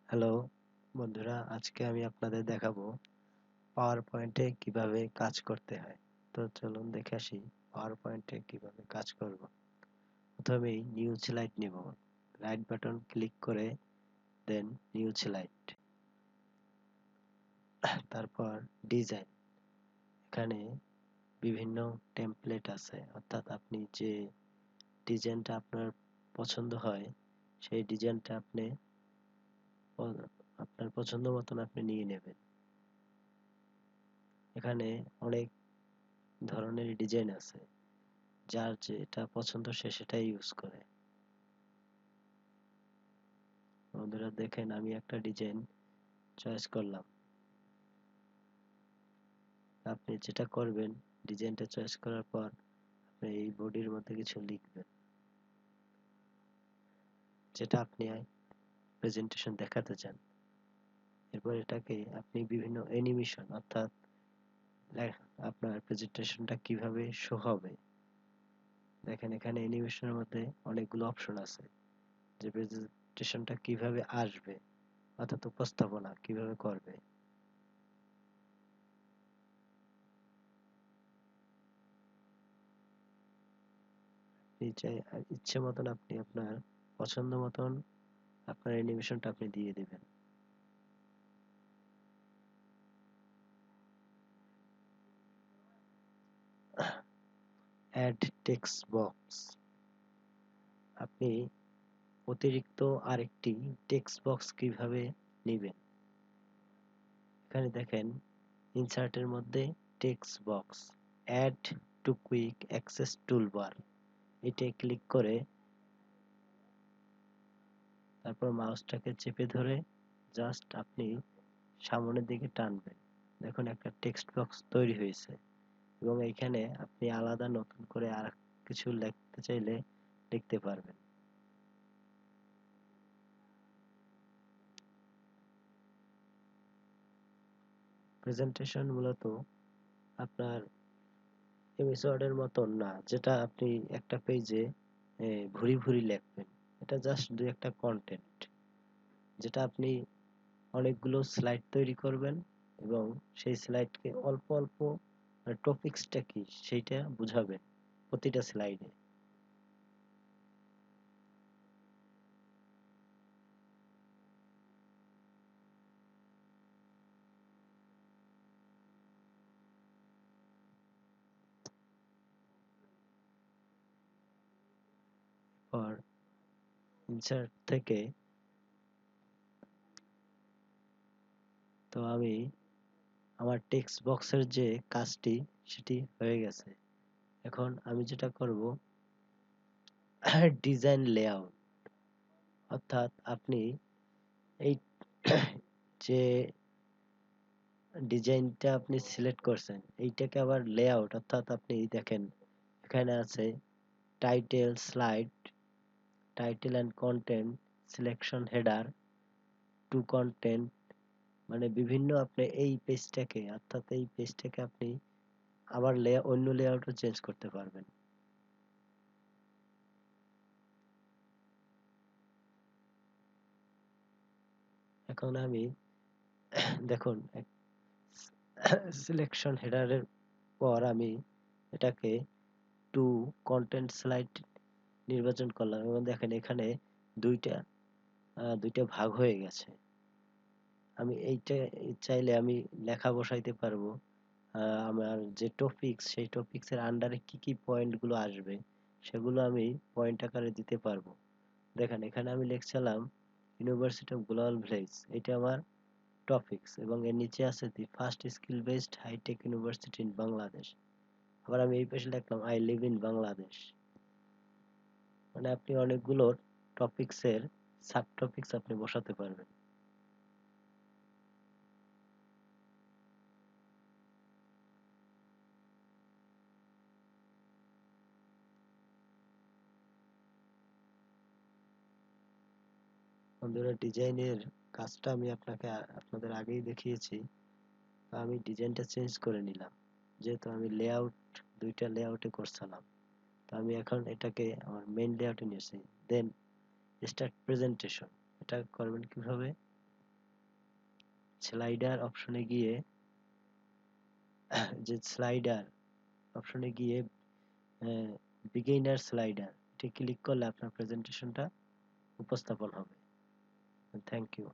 Hello বন্ধুরা, আজকে আমি আপনাদের দেখাবো পাওয়ার পয়েন্টে কিভাবে কাজ করতে হয়। তো চলুন দেখে আসি পাওয়ার পয়েন্টে কিভাবে কাজ করব। প্রথমেই নিউ স্লাইড নিব, রাইট বাটন ক্লিক করে দেন নিউ স্লাইড, তারপর ডিজাইন। এখানে বিভিন্ন টেমপ্লেট আছে, অর্থাৎ আপনি যে ডিজাইনটা আপনার পছন্দ হয় সেই ডিজাইনটা আপনি আপনার পছন্দ মতন আপনি নিয়ে নেবেন। এখানে অনেক ধরনের ডিজাইন আছে, যার যেটা পছন্দ সে সেটাই ইউজ করে। বন্ধুরা দেখেন, আমি একটা ডিজাইন চয়েস করলাম। আপনি যেটা করবেন, ডিজাইনটা চয়েস করার পর আপনি এই বডির মধ্যে কিছু লিখবেন, যেটা আপনি প্রেজেন্টেশন দেখাতে চান। এরপর এটাকে আপনি বিভিন্ন অ্যানিমেশন, অর্থাৎ আপনার প্রেজেন্টেশনটা কিভাবে শো হবে। দেখেন এখানে অ্যানিমেশনের মধ্যে অনেকগুলো অপশন আছে, যে প্রেজেন্টেশনটা কিভাবে আসবে, অর্থাৎ উপস্থাপনা কিভাবে করবে। ইচ্ছে মতন আপনি আপনার পছন্দ মতন আপনার অ্যানিমেশনটা আপনি দিয়ে দিবেন। অ্যাড টেক্সট বক্স, আপনি অতিরিক্ত আরেকটি টেক্সট বক্স কিভাবে নেবেন। এখানে দেখেন ইনসার্টের মধ্যে text box, add to quick access toolbar, এটাই ক্লিক করে তারপর মাউসটাকে চেপে ধরে জাস্ট আপনি সামনের দিকে টানবেন। দেখুন একটা টেক্সট বক্স তৈরি হয়েছে, এবং এখানে আপনি আলাদা নতুন করে আর কিছু লিখতে চাইলে লিখতে পারবেন। প্রেজেন্টেশন মূলত আপনার এমএস ওয়ার্ডের মতন না, যেটা আপনি একটা পেজে ভুরি ভুরি লিখবেন। এটা জাস্ট দুই একটা কন্টেন্ট, যেটা আপনি অনেকগুলো স্লাইড তৈরি করবেন এবং সেই স্লাইডকে অল্প অল্প টপিকসটা কি সেইটা বুঝাবেন প্রতিটা স্লাইডে। পর ইনসার্ট থেকে তো আমি আমার টেক্সট বক্সের যে কাজটি সেটি হয়ে গেছে। এখন আমি যেটা করব, ডিজাইন লেআউট, অর্থাৎ আপনি এই যে ডিজাইনটা আপনি সিলেক্ট করছেন এইটাকে আবার লেআউট, অর্থাৎ আপনি দেখেন এখানে আছে title, slide, title and content, selection, header, two content, মানে বিভিন্ন আপনি এই পেজটাকে, অর্থাৎ এই পেজটাকে আপনি আবার অন্য লেআউটও চেঞ্জ করতে পারবেন। এখন আমি দেখুন সিলেকশন হেডারের পর আমি এটাকে টু কন্টেন্ট স্লাইড নির্বাচন করলাম, এবং দেখেন এখানে দুইটা দুইটা ভাগ হয়ে গেছে। আমি এইটা চাইলে আমি লেখা বসাইতে পারবো। আমার যে টপিকস, সেই টপিকসের আন্ডারে কি কি পয়েন্ট গুলো আসবে সেগুলো আমি পয়েন্ট আকারে দিতে পারবো। দেখেন এখানে আমি লিখছিলাম ইউনিভার্সিটি অফ গ্লোবাল ভিলেজ, এটা আমার টপিকস, এবং এর নিচে আছে the first skill based hitech university in Bangladesh. আবার আমি এই পাশে লিখলাম আই লিভ ইন বাংলাদেশ। মানে আপনি অনেকগুলো টপিকসের সাব টপিকস আপনি বসাতে পারবেন। বন্ধুরা ডিজাইনের কাজটা আমি আপনাদের আগেই দেখিয়েছি। তো আমি ডিজাইনটা চেঞ্জ করে নিলাম, যেহেতু আমি লেআউট দুইটা লেআউটে করছিলাম। তো আমি এখন এটাকে আমার মেইন লেআউটে নিয়েছি। দেন স্টার্ট প্রেজেন্টেশন, এটা করবেন কিভাবে, স্লাইডার অপশনে গিয়ে যে স্লাইডার অপশনে গিয়ে বিগিনার স্লাইডার এটি ক্লিক করলে আপনার প্রেজেন্টেশনটা উপস্থাপন হবে। Thank you.